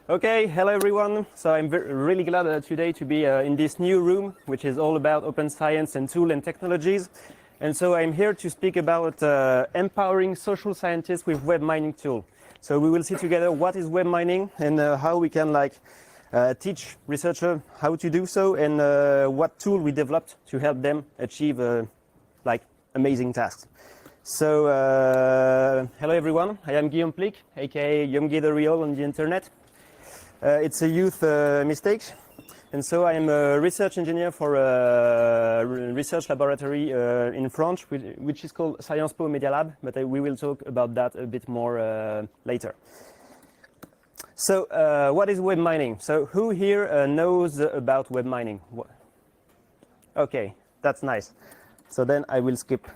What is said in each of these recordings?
Okay, hello everyone. So I'm really glad today to be in this new room, which is all about open science and tool and technologies. And so I'm here to speak about empowering social scientists with web mining tool. So we will see together what is web mining and how we can teach researchers how to do so, and what tool we developed to help them achieve amazing tasks. So hello everyone. I am Guillaume Plic, aka Yomgi the Real on the internet. It's a youth mistake, and so I am a research engineer for a research laboratory in France, which is called Sciences Po Media Lab, but we will talk about that a bit more later. So what is web mining? So who here knows about web mining? Okay, that's nice. So then I will skip.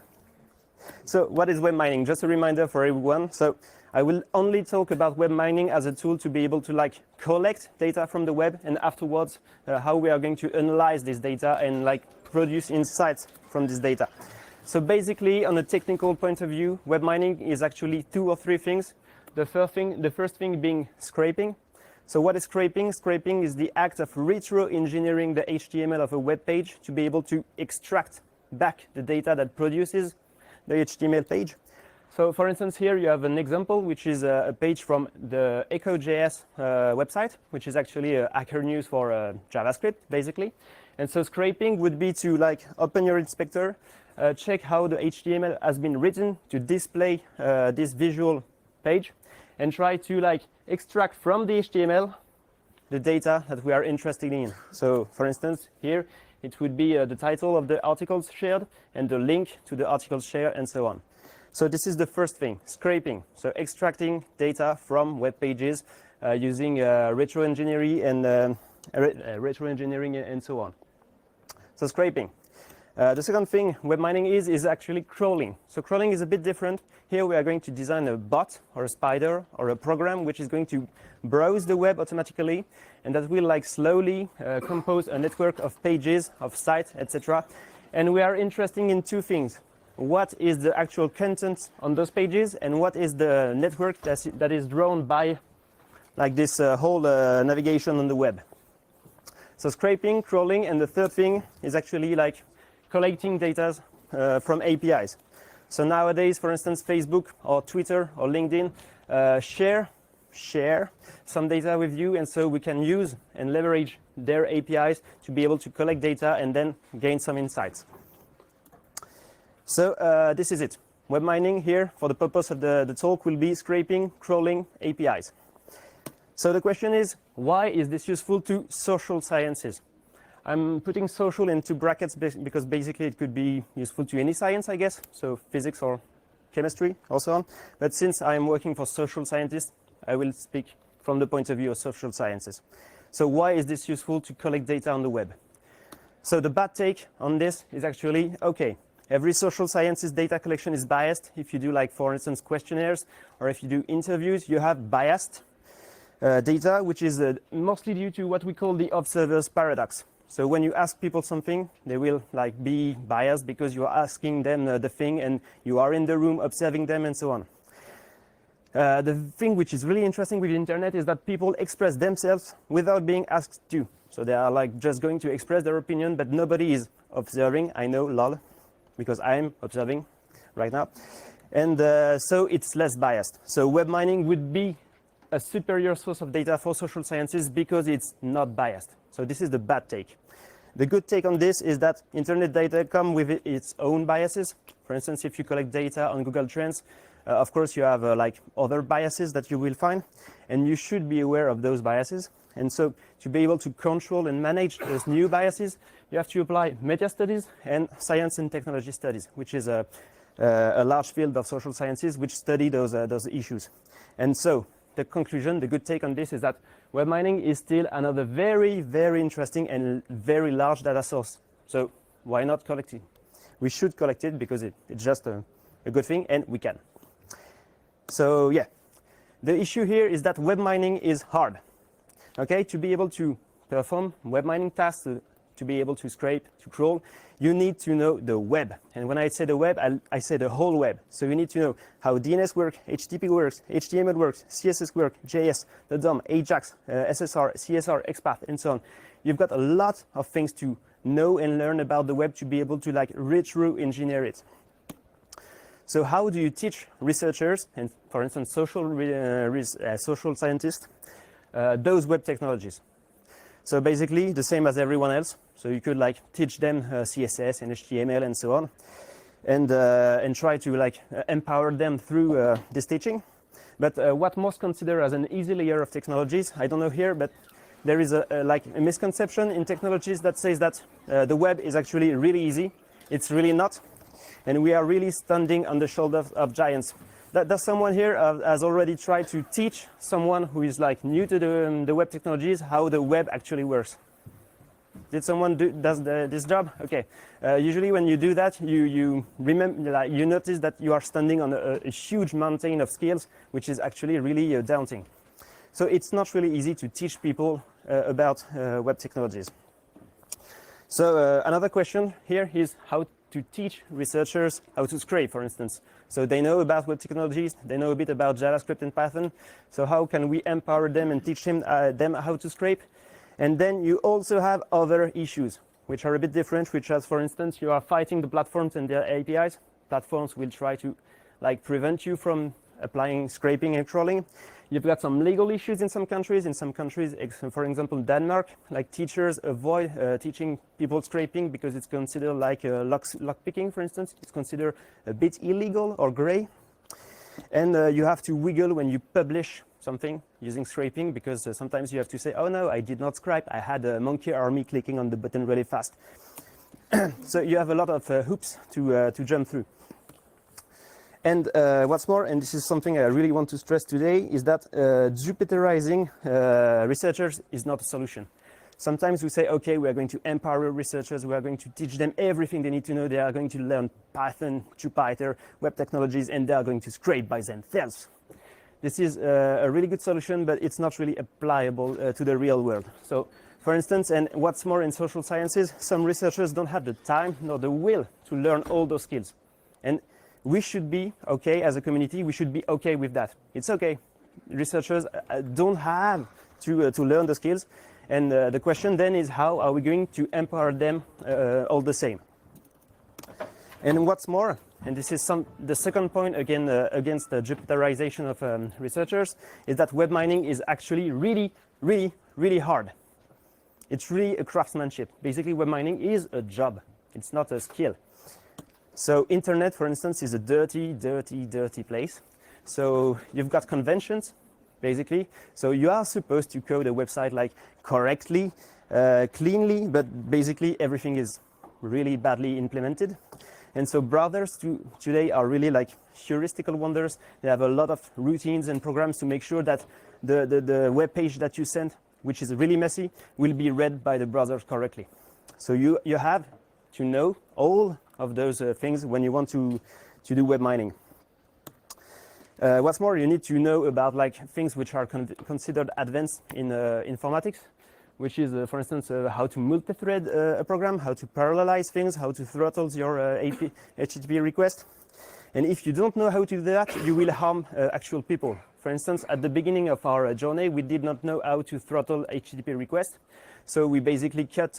So what is web mining? Just a reminder for everyone. So I will only talk about web mining as a tool to be able to collect data from the web, and afterwards how we are going to analyze this data and produce insights from this data. So basically, on a technical point of view, web mining is actually two or three things. The first thing being scraping. So what is scraping? Scraping is the act of retro-engineering the HTML of a web page to be able to extract back the data that produces the HTML page. So for instance, here you have an example, which is a page from the Echo.js website, which is actually a Hacker News for JavaScript, basically. And so scraping would be to open your inspector, check how the HTML has been written to display this visual page, and try to extract from the HTML the data that we are interested in. So for instance, here it would be the title of the articles shared and the link to the articles shared, and so on. So this is the first thing, scraping. So extracting data from web pages using retro-engineering and so on. So scraping. The second thing web mining is actually crawling. So crawling is a bit different. Here we are going to design a bot or a spider or a program which is going to browse the web automatically, and that will slowly compose a network of pages, of sites, etc. And we are interested in two things. What is the actual content on those pages, and what is the network that is drawn by this whole navigation on the web. So scraping, crawling, and the third thing is actually collecting data from APIs. So nowadays, for instance, Facebook or Twitter or LinkedIn share some data with you, and so we can use and leverage their APIs to be able to collect data and then gain some insights. So this is it. Web mining here, for the purpose of the talk, will be scraping, crawling, APIs. So the question is, why is this useful to social sciences? I'm putting social into brackets because basically it could be useful to any science, I guess, so physics or chemistry or so on. But since I'm working for social scientists, I will speak from the point of view of social sciences. So why is this useful to collect data on the web? So the bad take on this is actually, okay, every social sciences data collection is biased. If you do, for instance, questionnaires, or if you do interviews, you have biased data, which is mostly due to what we call the observer's paradox. So when you ask people something, they will be biased because you are asking them the thing, and you are in the room observing them, and so on. The thing which is really interesting with the internet is that people express themselves without being asked to. So they are just going to express their opinion, but nobody is observing. I know, lol, because I'm observing right now. And so it's less biased. So web mining would be a superior source of data for social sciences because it's not biased. So this is the bad take. The good take on this is that internet data come with its own biases. For instance, if you collect data on Google Trends, of course you have other biases that you will find, and you should be aware of those biases. And so to be able to control and manage those new biases, you have to apply media studies and science and technology studies, which is a large field of social sciences which study those issues. And so the conclusion, the good take on this is that web mining is still another very, very interesting and very large data source. So why not collect it? We should collect it because it's just a good thing, and we can. So yeah, the issue here is that web mining is hard. Okay, to be able to perform web mining tasks, to be able to scrape, to crawl, you need to know the web. And when I say the web, I say the whole web. So you need to know how DNS works, HTTP works, HTML works, CSS works, JS, the DOM, AJAX, SSR, CSR, XPath, and so on. You've got a lot of things to know and learn about the web to be able to like read-through engineer it. So how do you teach researchers, and for instance, social scientists, those web technologies? So basically the same as everyone else. So you could like teach them CSS and HTML and so on, and try to like empower them through this teaching. But what most consider as an easy layer of technologies, I don't know here, but there is like a misconception in technologies that says that the web is actually really easy. It's really not, and we are really standing on the shoulders of giants. Does someone here has already tried to teach someone who is like new to the web technologies how the web actually works? Did someone does this job? Okay. Usually when you do that, you remember, like, you notice that you are standing on a huge mountain of skills, which is actually really daunting. So it's not really easy to teach people about web technologies. So another question here is how to teach researchers how to scrape, for instance. So they know about web technologies, they know a bit about JavaScript and Python. So how can we empower them and teach them how to scrape? And then you also have other issues, which are a bit different, which as, for instance, you are fighting the platforms and their APIs. Platforms will try to like prevent you from applying scraping and crawling. You've got some legal issues in some countries. In some countries, for example, Denmark, like teachers avoid teaching people scraping because it's considered like lockpicking, for instance. It's considered a bit illegal or gray. And you have to wiggle when you publish something using scraping, because sometimes you have to say, oh no, I did not scrape. I had a monkey army clicking on the button really fast. So you have a lot of hoops to jump through. And what's more, and this is something I really want to stress today, is that Jupiterizing researchers is not a solution. Sometimes we say, okay, we are going to empower researchers, we are going to teach them everything they need to know, they are going to learn Python, Jupyter, web technologies, and they are going to scrape by themselves. This is a really good solution, but it's not really applicable to the real world. So, for instance, and what's more in social sciences, some researchers don't have the time nor the will to learn all those skills. And we should be okay as a community, we should be okay with that. It's okay. Researchers don't have to learn the skills. And the question then is, how are we going to empower them all the same? And what's more, and this is the second point again against the Jupiterization of researchers, is that web mining is actually really, really, really hard. It's really a craftsmanship. Basically, web mining is a job. It's not a skill. So internet, for instance, is a dirty, dirty, dirty place. So you've got conventions, basically. So you are supposed to code a website like correctly, cleanly, but basically everything is really badly implemented. And so browsers today are really like heuristical wonders. They have a lot of routines and programs to make sure that the web page that you send, which is really messy, will be read by the browser correctly. So you have to know all of those things when you want to do web mining. What's more, you need to know about like things which are considered advanced in informatics, which is, for instance, how to multi-thread a program, how to parallelize things, how to throttle your HTTP request. And if you don't know how to do that, you will harm actual people. For instance, at the beginning of our journey, we did not know how to throttle HTTP requests. So we basically cut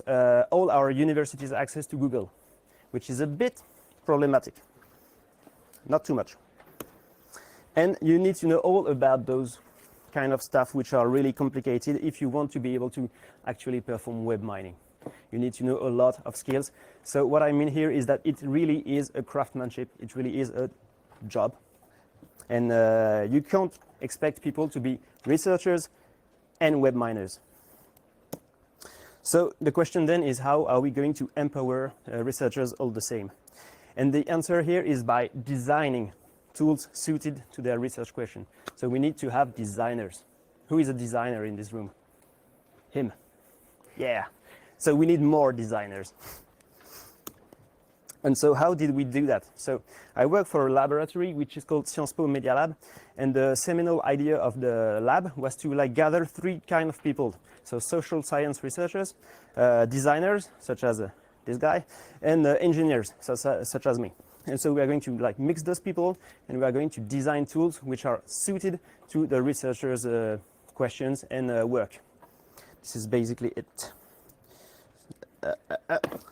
all our university's access to Google, which is a bit problematic. Not too much. And you need to know all about those kind of stuff which are really complicated if you want to be able to actually perform web mining. You need to know a lot of skills. So what I mean here is that it really is a craftsmanship. It really is a job. And you can't expect people to be researchers and web miners. So the question then is, how are we going to empower researchers all the same? And the answer here is by designing tools suited to their research question. So we need to have designers. Who is a designer in this room? Him. Yeah. So we need more designers. And so how did we do that? So I work for a laboratory which is called Sciences Po Media Lab, and the seminal idea of the lab was to like gather three kind of people. So social science researchers, designers, such as this guy, and engineers, such as me. And so we are going to like mix those people, and we are going to design tools which are suited to the researchers' questions and work. This is basically it.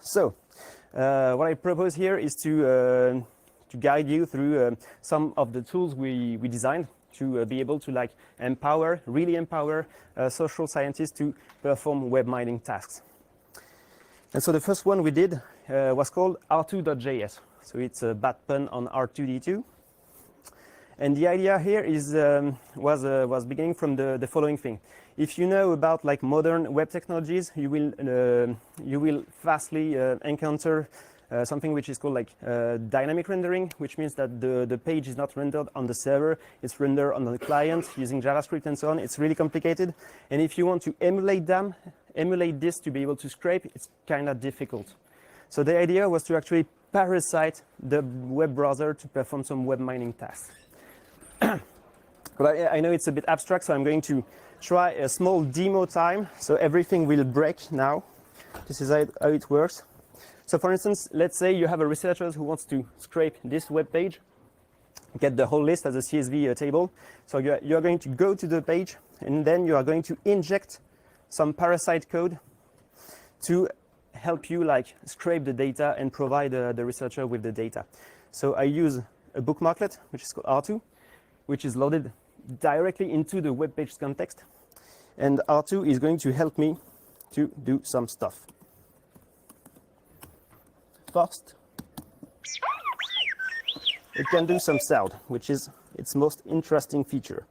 So what I propose here is to guide you through some of the tools we designed to be able to like really empower social scientists to perform web mining tasks. And so the first one we did was called R2.js. So it's a bad pun on R2D2. And the idea here is was beginning from the following thing. If you know about like modern web technologies, you will fastly encounter something which is called like dynamic rendering, which means that the page is not rendered on the server, it's rendered on the client using JavaScript and so on. It's really complicated. And if you want to emulate this to be able to scrape, it's kind of difficult. So the idea was to actually parasite the web browser to perform some web mining tasks. But I know it's a bit abstract, so I'm going to try a small demo time. So everything will break now. This is how it works. So for instance, let's say you have a researcher who wants to scrape this web page, get the whole list as a CSV table. So you're going to go to the page, and then you are going to inject some parasite code to help you like scrape the data and provide the researcher with the data. So I use a bookmarklet, which is called R2, which is loaded directly into the web page context. And R2 is going to help me to do some stuff. First, it can do some sound, which is its most interesting feature.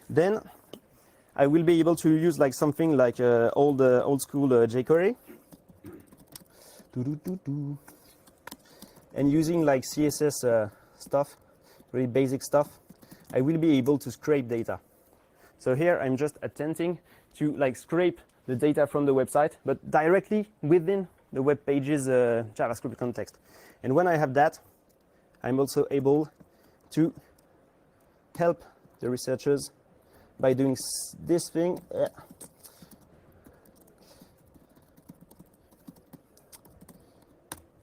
Then I will be able to use like something like old school jQuery. And using like CSS stuff, really basic stuff, I will be able to scrape data. So here I'm just attempting to like scrape the data from the website, but directly within the web page's JavaScript context. And when I have that, I'm also able to help the researchers by doing this thing.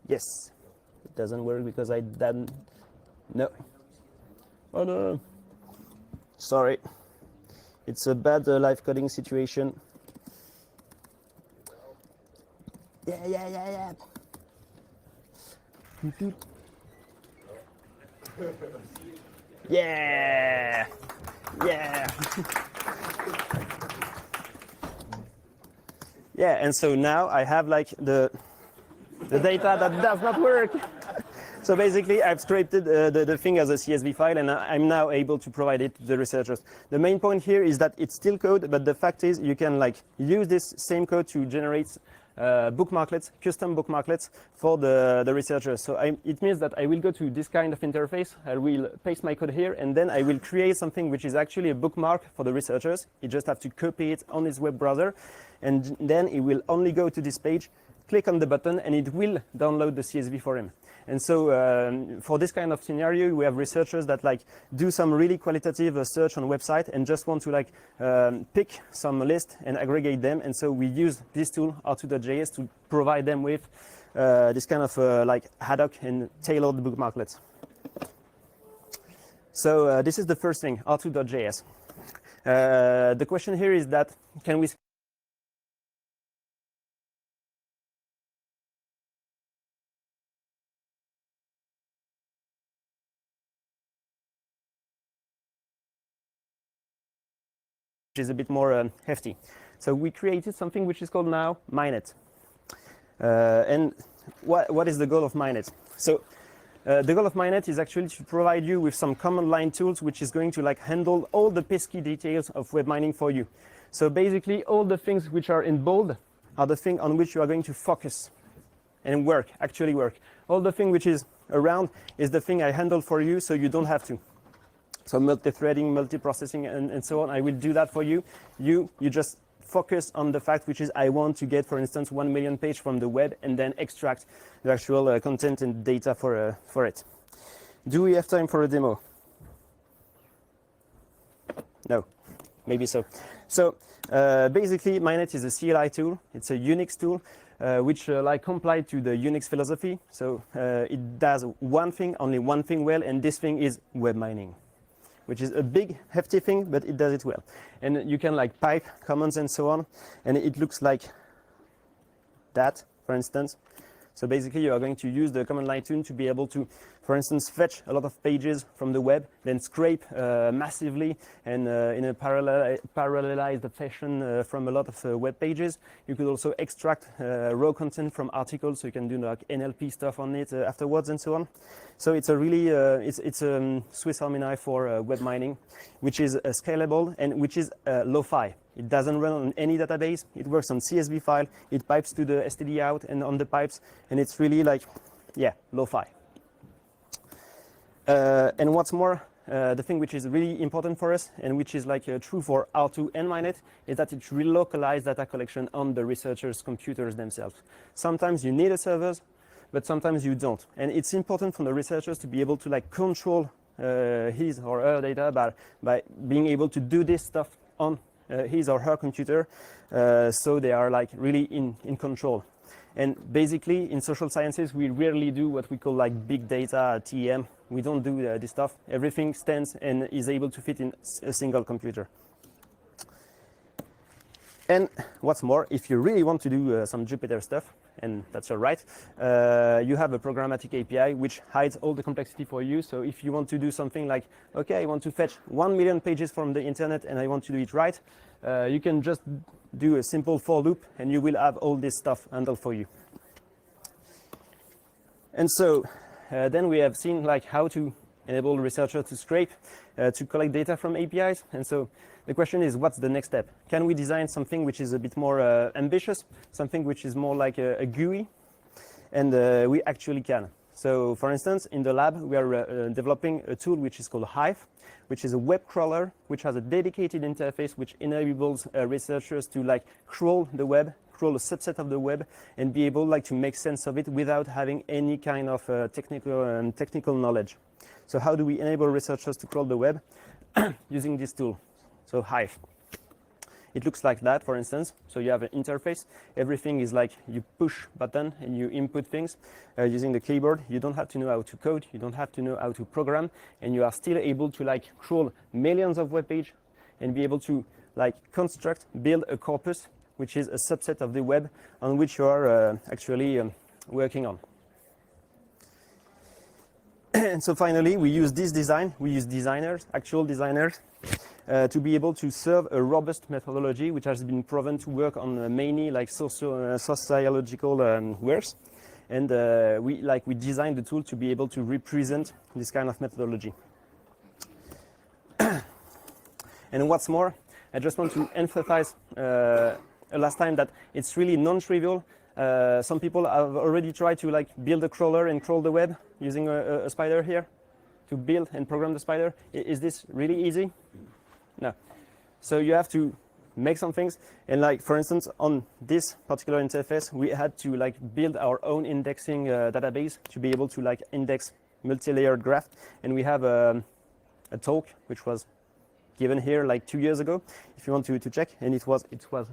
Yes, it doesn't work because I didn't. No. Oh no. Sorry. It's a bad live coding situation. Yeah. Yeah. Yeah, and so now I have like the data that does not work. So basically, I've scraped the thing as a CSV file, and I'm now able to provide it to the researchers. The main point here is that it's still code, but the fact is you can like use this same code to generate bookmarklets, custom bookmarklets for the researchers. So it means that I will go to this kind of interface, I will paste my code here, and then I will create something which is actually a bookmark for the researchers. You just have to copy it on his web browser, and then he will only go to this page, click on the button, and it will download the CSV for him. And so for this kind of scenario, we have researchers that like do some really qualitative search on a website and just want to like pick some list and aggregate them. And so we use this tool, R2.js, to provide them with this kind of like ad hoc and tailored bookmarklets. So this is the first thing, R2.js. The question here is that can we is a bit more hefty. So we created something which is called now Minet. And what is the goal of Minet? So the goal of Minet is actually to provide you with some command line tools which is going to like handle all the pesky details of web mining for you. So basically all the things which are in bold are the thing on which you are going to focus and actually work. All the thing which is around is the thing I handle for you, so you don't have to. So multi-threading, multi-processing, and so on, I will do that for you. You just focus on the fact which is I want to get, for instance, 1 million page from the web and then extract the actual content and data for it. Do we have time for a demo? No, maybe so. So basically, Mainnet is a CLI tool. It's a Unix tool which like comply to the Unix philosophy. So it does one thing, only one thing well, and this thing is web mining, which is a big, hefty thing, but it does it well. And you can like pipe commands and so on, and it looks like that, for instance. So basically, you are going to use the command line tool to be able to, for instance, fetch a lot of pages from the web, then scrape massively and in a parallelized fashion from a lot of web pages. You could also extract raw content from articles, so you can do like NLP stuff on it afterwards and so on. So it's a really it's a Swiss Army knife for web mining, which is scalable and which is lo-fi. It doesn't run on any database. It works on CSV file. It pipes to the STD out and on the pipes, and it's really like, yeah, lo-fi. And what's more, the thing which is really important for us and which is like true for R2 and Mainnet is that it relocalizes data collection on the researchers' computers themselves. Sometimes you need a server, but sometimes you don't. And it's important for the researchers to be able to like control his or her data by being able to do this stuff on his or her computer, so they are like really in control. And basically in social sciences we rarely do what we call like big data, TEM. We don't do this stuff. Everything stands and is able to fit in a single computer. And what's more, if you really want to do some Jupyter stuff, and that's all right, you have a programmatic API which hides all the complexity for you. So if you want to do something like, okay, I want to fetch 1 million pages from the internet and I want to do it right, you can just do a simple for loop and you will have all this stuff handled for you. And so then we have seen like how to enable researchers to scrape, to collect data from APIs. And so the question is, what's the next step? Can we design something which is a bit more ambitious, something which is more like a GUI? And we actually can. So for instance, in the lab, we are developing a tool which is called Hive, which is a web crawler, which has a dedicated interface which enables researchers to like crawl the web, crawl a subset of the web, and be able like to make sense of it without having any kind of technical knowledge. So how do we enable researchers to crawl the web? Using this tool, so Hive. It looks like that, for instance. So you have an interface. Everything is like you push button and you input things using the keyboard. You don't have to know how to code. You don't have to know how to program, and you are still able to like crawl millions of web pages and be able to like construct, build a corpus, which is a subset of the web on which you are actually working on. And so finally, we use this design. We use designers, actual designers, to be able to serve a robust methodology, which has been proven to work on many like sociological works. And we designed the tool to be able to represent this kind of methodology. And what's more, I just want to emphasize last time that it's really non-trivial. Some people have already tried to like build a crawler and crawl the web using a spider here, to build and program the spider. Is this really easy? No. So you have to make some things, and like for instance on this particular interface we had to like build our own indexing database to be able to like index multi-layered graph, and we have a talk which was given here like 2 years ago if you want to check, and it was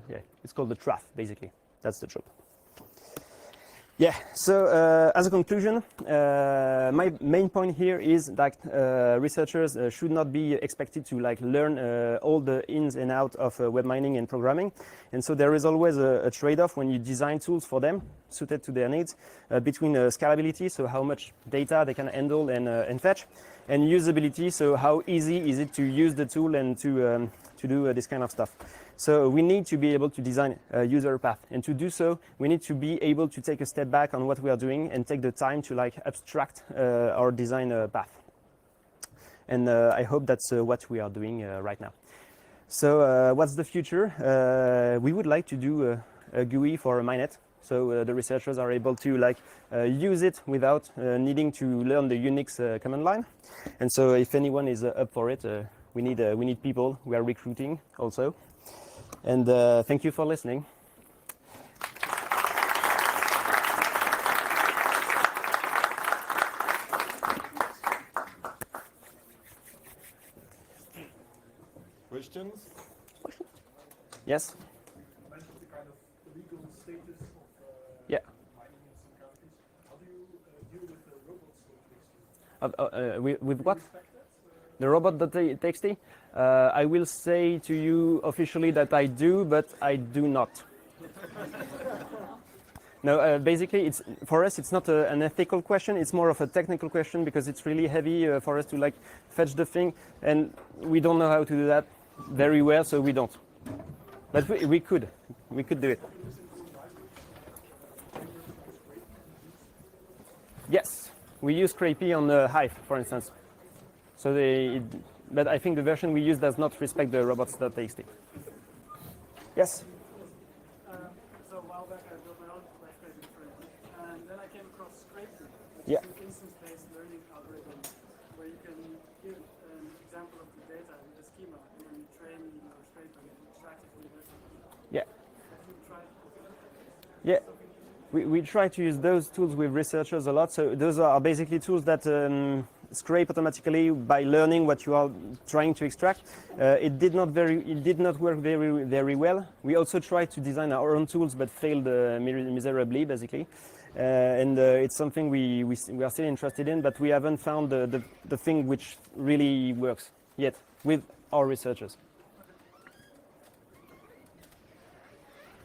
yeah, it's called the traf. Basically that's the job. Yeah, so as a conclusion, my main point here is that researchers should not be expected to like learn all the ins and outs of web mining and programming. And so there is always a trade-off when you design tools for them, suited to their needs, between scalability, so how much data they can handle and fetch, and usability, so how easy is it to use the tool and to do this kind of stuff. So we need to be able to design a user path, and to do so we need to be able to take a step back on what we are doing and take the time to like abstract our design path. And I hope that's what we are doing right now. So what's the future? We would like to do a GUI for Mainnet, so the researchers are able to like use it without needing to learn the Unix command line. And so if anyone is up for it, we need people. We are recruiting also. And thank you for listening. Questions? Yes? You mentioned the kind of legal status of Yeah. mining in some countries. How do you deal with the robots that takes you? With what? Respect that? The robot.txt? I will say to you officially that I do, but I do not. No, basically, it's for us. It's not an ethical question. It's more of a technical question because it's really heavy for us to like fetch the thing, and we don't know how to do that very well, so we don't. But we could do it. Yes, we use Scrapey on Hive, for instance. So but I think the version we use does not respect the robots.txt. Yes. So a while back I built my own live scraping framework, and then I came across Scraper, which Yeah. is an instance-based learning algorithm where you can give an example of the data with a schema, and then you train your scraper and extract it from the data. Yeah. Have you tried? Yeah. We try to use those tools with researchers a lot. So those are basically tools that scrape automatically by learning what you are trying to extract. It did not work very well. We also tried to design our own tools, but failed miserably, basically. And it's something we are still interested in, but we haven't found the thing which really works yet with our researchers.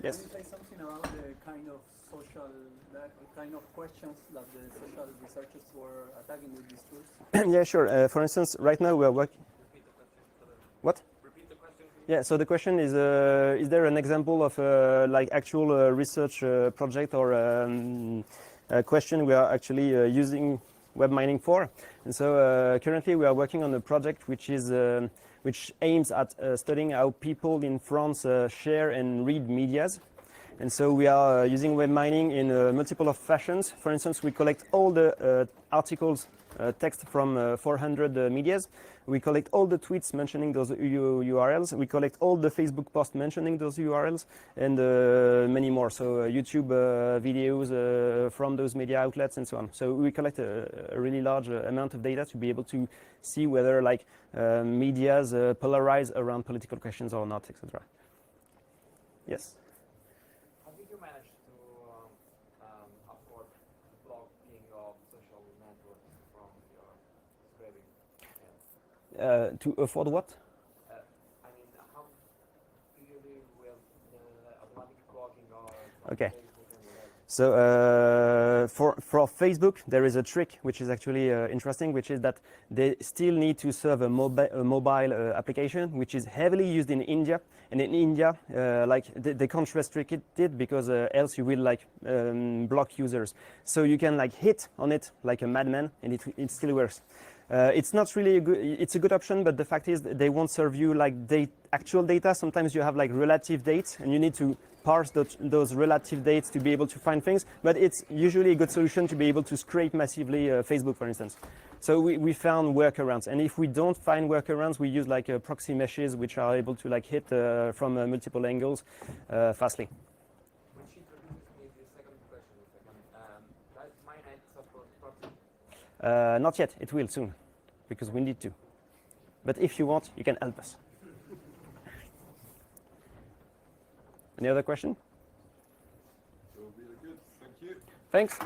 Yes. Can you say something about the kind of questions that the social researchers were attacking with these tools? Yeah, sure. For instance, right now we are working. What? Repeat the question. Yeah. So the question is there an example of like actual research project or a question we are actually using web mining for? And so currently we are working on a project which aims at studying how people in France share and read medias. And so we are using web mining in multiple of fashions. For instance, we collect all the articles, text from 400 medias. We collect all the tweets mentioning those URLs. We collect all the Facebook posts mentioning those URLs, and many more. So YouTube videos from those media outlets and so on. So we collect a really large amount of data to be able to see whether like medias polarize around political questions or not, etc. Yes. How did you manage to afford blocking of social networks from your scraping? To afford what? I mean, how do you deal with the automatic blocking or Okay. Facebook and whatever? So for Facebook, there is a trick which is actually interesting, which is that they still need to serve a mobile application, which is heavily used in India. And in India, like they can't restrict it because else you will like block users. So you can like hit on it like a madman, and it still works. It's not really it's a good option, but the fact is they won't serve you like actual data. Sometimes you have like relative dates, and you need to parse those relative dates to be able to find things. But it's usually a good solution to be able to scrape massively Facebook, for instance. So we found workarounds, and if we don't find workarounds, we use like proxy meshes, which are able to like hit from multiple angles fastly. Which introduces me to the second question. Does MyNet support proxy? Not yet. It will soon, because we need to. But if you want, you can help us. Any other question? Will be good. Thank you. Thanks.